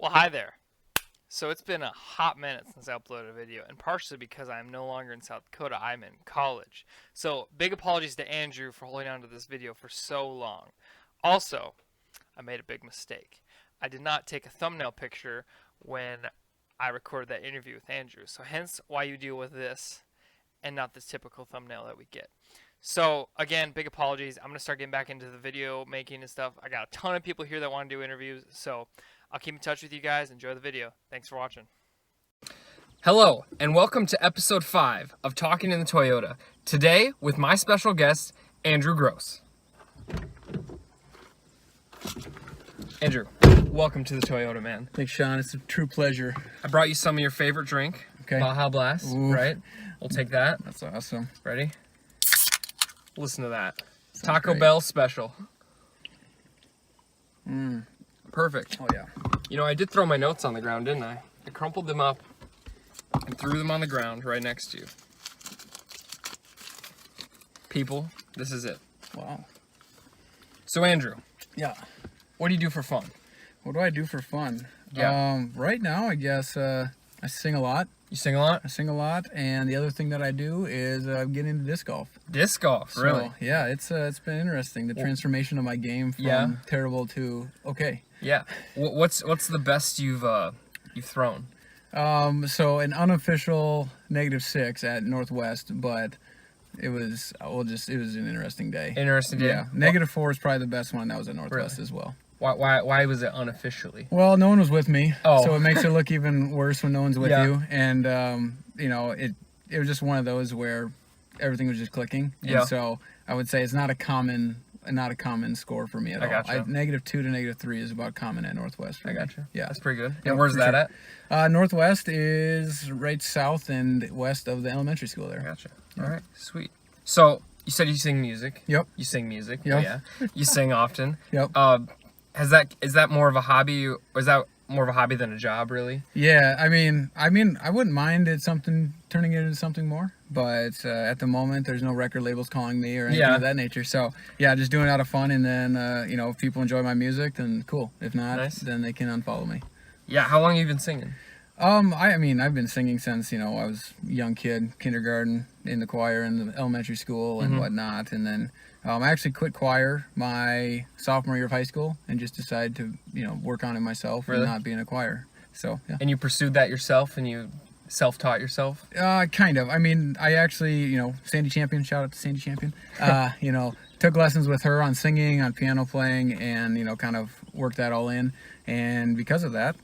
Well, hi there. So it's been a hot minute since I uploaded a video, and partially because I'm no longer in South Dakota, I'm in college. So big apologies to Andrew for holding on to this video for so long. Also, I made a big mistake. I did not take a thumbnail picture when I recorded that interview with Andrew, so hence why you deal with this and not this typical thumbnail that we get. So again, big apologies. I'm going to start getting back into the video making and stuff. I got a ton of people here that want to do interviews, so I'll keep in touch with you guys. Enjoy the video. Thanks for watching. Hello, and welcome to episode 5 of Talking in the Toyota. Today, with my special guest, Andrew Gross. Andrew, welcome to the Toyota, man. Thanks, Sean. It's a true pleasure. I brought you some of your favorite drink. Okay. Baja Blast, Ooh. right? We'll take that. That's awesome. Ready? Listen to that. Sounds Taco great. Bell special. Mm. Perfect. Oh, yeah. You know, I did throw my notes on the ground, didn't I? I crumpled them up and threw them on the ground right next to you. People, this is it. Wow. So, Andrew, Yeah. what do you do for fun? What do I do for fun? Yeah. Right now, I guess I sing a lot. You sing a lot? I sing a lot, and the other thing that I do is get into disc golf. Disc golf, really? So, yeah, it's been interesting. The transformation of my game from Yeah. terrible to okay. Yeah. What's the best you've thrown? So an unofficial -6 at Northwest, but it was it was an interesting day. Interesting day? Yeah. -4 is probably the best one. That was at Northwest Really? as well. Why was it unofficially? Well, no one was with me, Oh. so it makes it look even worse when no one's with Yeah. you. And you know, it was just one of those where everything was just clicking. And Yeah. so I would say it's not a common score for me at I all. gotcha. -2 to -3 is about common at Northwest. For I me. gotcha. Yeah. That's pretty good. Yeah, And where's for that sure. at? Northwest is right south and west of the elementary school there. Gotcha. All right, sweet. So you said you sing music. Yep. You sing music. Yep. Oh, yeah. You sing often. Yep. Is that more of a hobby, or is that more of a hobby than a job, really? Yeah, I mean, I wouldn't mind turning it into something more, but at the moment, there's no record labels calling me or anything Yeah. of that nature. So yeah, just doing it out of fun, and then you know, if people enjoy my music, then cool. If not, Nice. then they can unfollow me. Yeah. How long have you been singing? I mean, I've been singing since I was a young kid, kindergarten, in the choir in the elementary school and Mhm. whatnot, and then I actually quit choir my sophomore year of high school and just decided to work on it myself Really? and not be in a choir. So yeah. And you pursued that yourself, and you self-taught yourself? Kind of. I mean, I actually, Sandy Champion, shout out to Sandy Champion, took lessons with her on singing, on piano playing, and, kind of worked that all in. And because of that,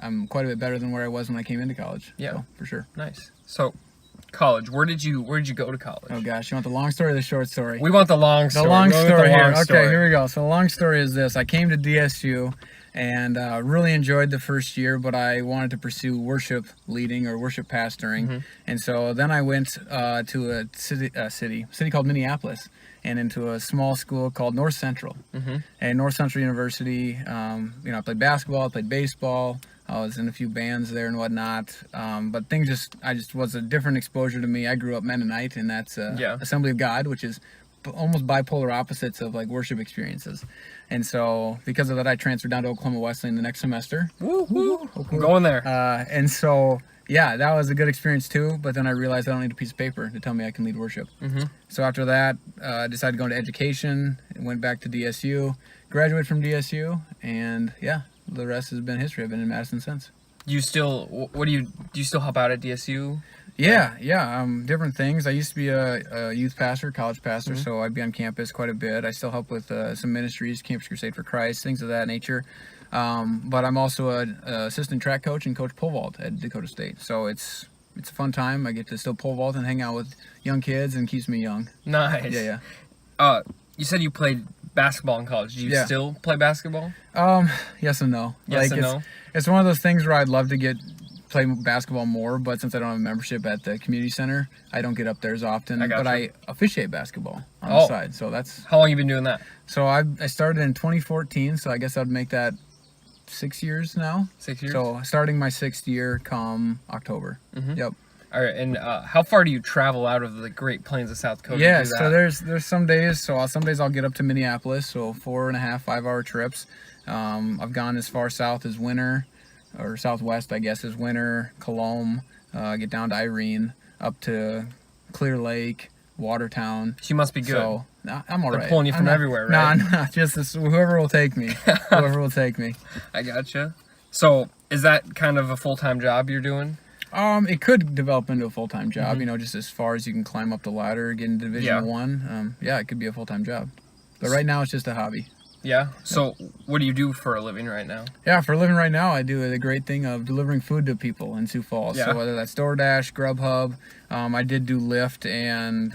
I'm quite a bit better than where I was when I came into college. Yeah. So, for sure. Nice. So, college. Where did you go to college? Oh, gosh. You want the long story or the short story? We want the long story. The long Go with story the here. long Okay, story. here we go. So the long story is this. I came to DSU and really enjoyed the first year, but I wanted to pursue worship leading or worship pastoring. Mm-hmm. And so then I went to a city called Minneapolis and into a small school called North Central. Mm-hmm. And North Central University, I played basketball, I played baseball. I was in a few bands there and whatnot, but I just was a different exposure to me. I grew up Mennonite, and that's Yeah. Assembly of God, which is almost bipolar opposites of like worship experiences. And so because of that, I transferred down to Oklahoma Wesleyan the next semester. Woo-hoo. I'm going there. And so, yeah, that was a good experience too, but then I realized I don't need a piece of paper to tell me I can lead worship. Mm-hmm. So after that, I decided to go into education, went back to DSU, graduated from DSU, and yeah, the rest has been history. I've been in Madison since. Do you still help out at DSU? Yeah. Different things. I used to be a youth pastor, college pastor, Mm-hmm. so I'd be on campus quite a bit. I still help with some ministries, Campus Crusade for Christ, things of that nature. But I'm also an assistant track coach and coach pole vault at Dakota State. So it's a fun time. I get to still pole vault and hang out with young kids and keeps me young. Nice. Yeah. You said you played basketball in college. Do you Yeah. still play basketball? Yes and no. Yes and no. It's one of those things where I'd love to play basketball more, but since I don't have a membership at the community center, I don't get up there as often. I gotcha. But I officiate basketball on the side, so that's. How long you been doing that? So I started in 2014, so I guess I'd make that 6 years now. 6 years. So starting my 6th year come October. Mhm. Yep. All right, and how far do you travel out of the Great Plains of South Dakota? Yeah, to do that? so there's some days. So some days I'll get up to Minneapolis, so 4.5, 5 hour trips. I've gone as far south as Winter, or southwest, I guess, as Winter, Colomb. Get down to Irene, up to Clear Lake, Watertown. You must be good. So I'm all They're right. pulling you I'm from not- everywhere, Nah, right? nah, just whoever will take me. Whoever will take me. I gotcha. So is that kind of a full-time job you're doing? It could develop into a full-time job, Mhm. you know, just as far as you can climb up the ladder, get into Division Yeah. 1. Yeah, it could be a full-time job. But right now it's just a hobby. Yeah. So what do you do for a living right now? Yeah, for a living right now, I do the great thing of delivering food to people in Sioux Falls. Yeah. So whether that's DoorDash, Grubhub, I did do Lyft and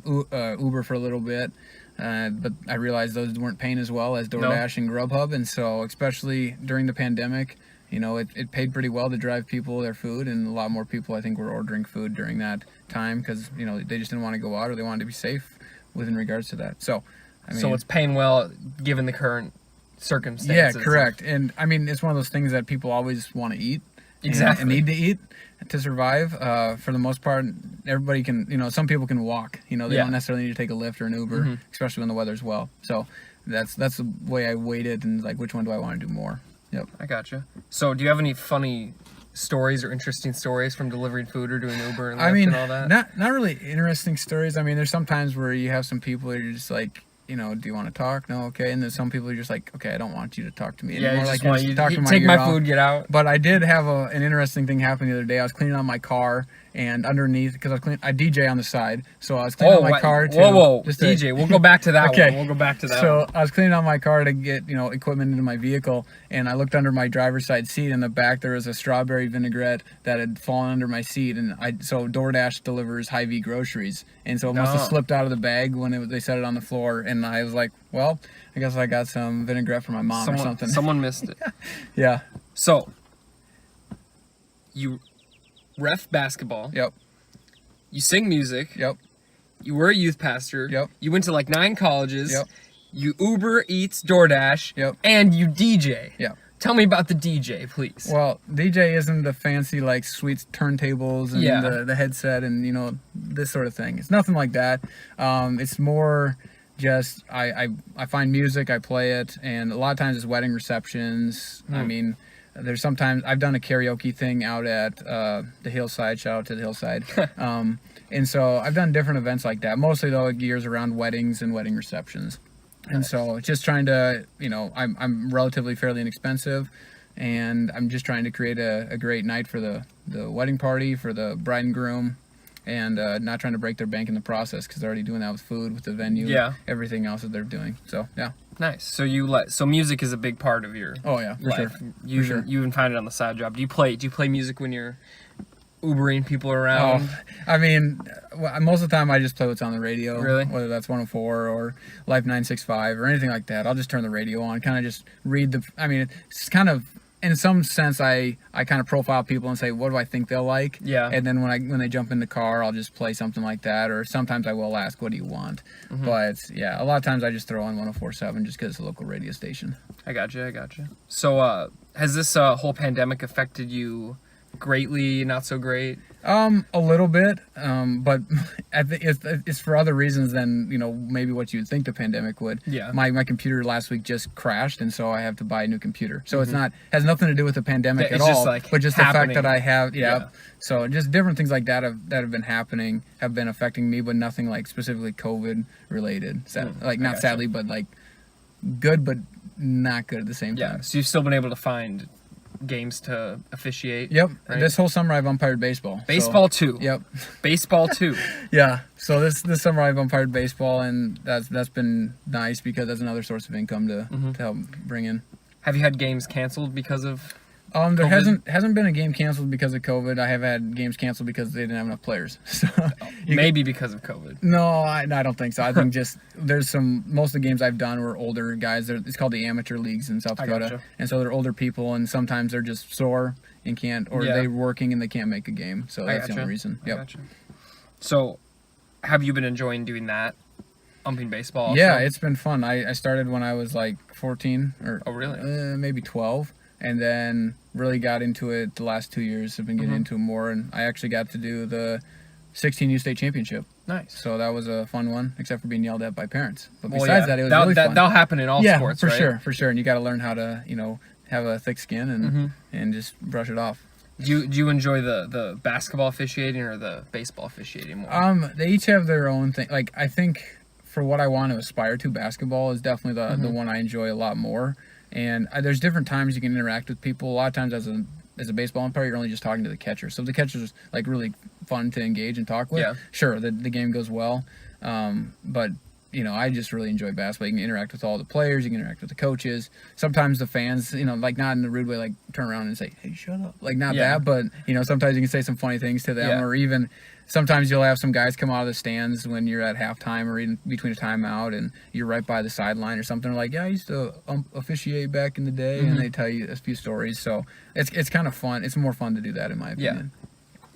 Uber for a little bit, but I realized those weren't paying as well as DoorDash and Grubhub, and so especially during the pandemic, you know, it paid pretty well to drive people their food, and a lot more people I think were ordering food during that time because you know they just didn't want to go out or they wanted to be safe within regards to that. So. I mean, So it's paying well given the current yeah, circumstances. correct. And I mean, it's one of those things that people always want to eat. Exactly. And need to eat to survive. For the most part, everybody can, you know, some people can walk. You know, they Yeah. don't necessarily need to take a Lyft or an Uber, Mhm. especially when the weather's well. So that's the way I weighed it and like, which one do I want to do more? Yep. I gotcha. So do you have any funny stories or interesting stories from delivering food or doing Uber and Lyft I mean, and all that? not really interesting stories. I mean, there's some times where you have some people that you're just like, you know, do you want to talk? No, okay. And then some people are just like, okay, I don't want you to talk to me. Yeah, anymore. you Like, just want just you talk you to my take ear my off. food, get out. But I did have an interesting thing happen the other day. I was cleaning out my car, and underneath, because I DJ on the side, so I was cleaning out my car too. Whoa, just to- DJ, we'll go back to that Okay. one. We'll go back to that So one. I was cleaning out my car to get, you know, equipment into my vehicle, and I looked under my driver's side seat. In the back, there was a strawberry vinaigrette that had fallen under my seat, and so DoorDash delivers Hy-Vee groceries, and so it must have Oh. slipped out of the bag when they set it on the floor, and I was like, well, I guess I got some vinaigrette for my mom or something. Someone missed it. Yeah. So, you ref basketball. Yep. You sing music. Yep. You were a youth pastor. Yep. You went to like 9 colleges. Yep. You Uber Eats, DoorDash. Yep. And you DJ. Yep. Tell me about the DJ, please. Well, DJ isn't the fancy like sweet turntables and Yeah. the headset and you know this sort of thing. It's nothing like that. It's more just I find music, I play it, and a lot of times it's wedding receptions. I mean, there's sometimes I've done a karaoke thing out at the Hillside. Shout out to the Hillside. And so I've done different events like that. Mostly though, it gears around weddings and wedding receptions. And Nice. so just trying to, you know, I'm relatively fairly inexpensive, and I'm just trying to create a great night for the wedding party, for the bride and groom, and not trying to break their bank in the process because they're already doing that with food, with the venue, Yeah. everything else that they're doing. So yeah. Nice. So so music is a big part of your Oh yeah, for life. sure. You For even, sure. you even find it on the side job. Do you play music when you're Ubering people around? Oh, I mean, most of the time I just play what's on the radio. Really? Whether that's 104 or Life 965 or anything like that. I'll just turn the radio on, kind of just read I mean, it's kind of, in some sense, I kind of profile people and say, what do I think they'll like? Yeah. And then when they jump in the car, I'll just play something like that. Or sometimes I will ask, what do you want? Mm-hmm. But yeah, a lot of times I just throw on 104.7 just because it's a local radio station. I gotcha. So, has this whole pandemic affected you greatly? Not so great? A little bit, but I think it's for other reasons than, you know, maybe what you would think the pandemic would. Yeah. My computer last week just crashed, and so I have to buy a new computer. So it's not, has nothing to do with the pandemic It's at just, all, like, but just the fact happening. that I have, Yeah. So just different things like that have been happening, have been affecting me, but nothing like specifically COVID related. Like I not gotcha. sadly, but like good, but not good at the same Yeah. time. So you've still been able to find games to officiate? Yep. Right? This whole summer I've umpired baseball. so- Baseball 2. Yep. Baseball 2. Yeah. So this summer I've umpired baseball, and that's been nice because that's another source of income to help bring in. Have you had games canceled because of? There COVID? hasn't been a game canceled because of COVID. I have had games canceled because they didn't have enough players. So Maybe because of COVID. no, I don't think so. I think just most of the games I've done were older guys. It's called the amateur leagues in South I Dakota, gotcha. and so they're older people, and sometimes they're just sore and can't, or Yeah. they're working and they can't make a game. So I that's the gotcha. only reason. I Yep. gotcha. So, have you been enjoying doing that? Umping baseball? Also? Yeah, it's been fun. I started when I was like 14 or Oh, really? maybe 12. and then really got into it the last 2 years. I've been getting Mhm. into it more, and I actually got to do the 16U state championship. Nice. So that was a fun one, except for being yelled at by parents. But Well, besides yeah. that, it was really fun. That'll happen in all Yeah, sports, for right? sure, for sure. And you got to learn how to, have a thick skin and just brush it off. Do you enjoy the basketball officiating or the baseball officiating more? They each have their own thing. Like, I think for what I want to aspire to, basketball is definitely the one I enjoy a lot more. And there's different times you can interact with people. A lot of times as a baseball umpire, you're only just talking to the catcher. So if the catcher's like really fun to engage and talk with, Yeah. sure, the game goes well. But I just really enjoy basketball. You can interact with all the players, you can interact with the coaches. Sometimes the fans, like not in a rude way, like turn around and say, "Hey, shut up," like not Yeah. that, but sometimes you can say some funny things to them, Yeah. or even sometimes you'll have some guys come out of the stands when you're at halftime or in between a timeout, and you're right by the sideline or something. They're like, "Yeah, I used to officiate back in the day," and they tell you a few stories. So it's kind of fun. It's more fun to do that, in my opinion.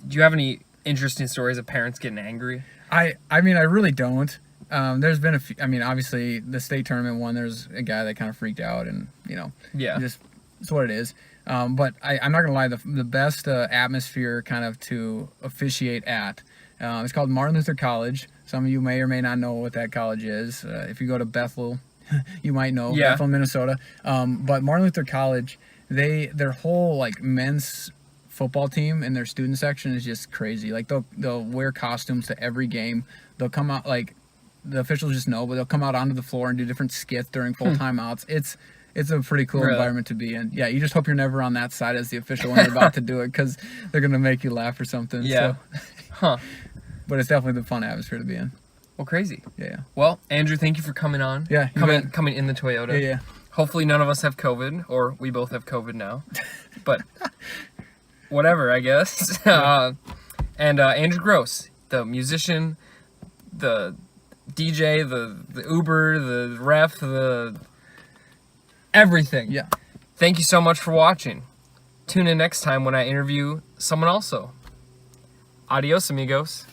Do you have any interesting stories of parents getting angry? I mean, I really don't. There's been a few. I mean, obviously, the state tournament one, there's a guy that kind of freaked out, and Yeah. just it's what it is. But I'm not gonna lie, the best atmosphere kind of to officiate at. It's called Martin Luther College. Some of you may or may not know what that college is. If you go to Bethel, you might know Bethel, Minnesota. But Martin Luther College, their whole like men's football team and their student section is just crazy. Like they'll wear costumes to every game. They'll come out like the officials just know, but they'll come out onto the floor and do different skits during full timeouts. It's a pretty cool Really? environment to be in. Yeah, you just hope you're never on that side as the official when you're about to do it, because they're gonna make you laugh or something. Yeah. So. Huh. But it's definitely the fun atmosphere to be in. Well, crazy. Yeah. Well, Andrew, thank you for coming on. Yeah. you bet. Coming in the Toyota. Yeah. Hopefully none of us have COVID, or we both have COVID now. But whatever, I guess. And Andrew Gross, the musician, the DJ, the Uber, the ref, the everything. Yeah. Thank you so much for watching. Tune in next time when I interview someone also. Adios, amigos.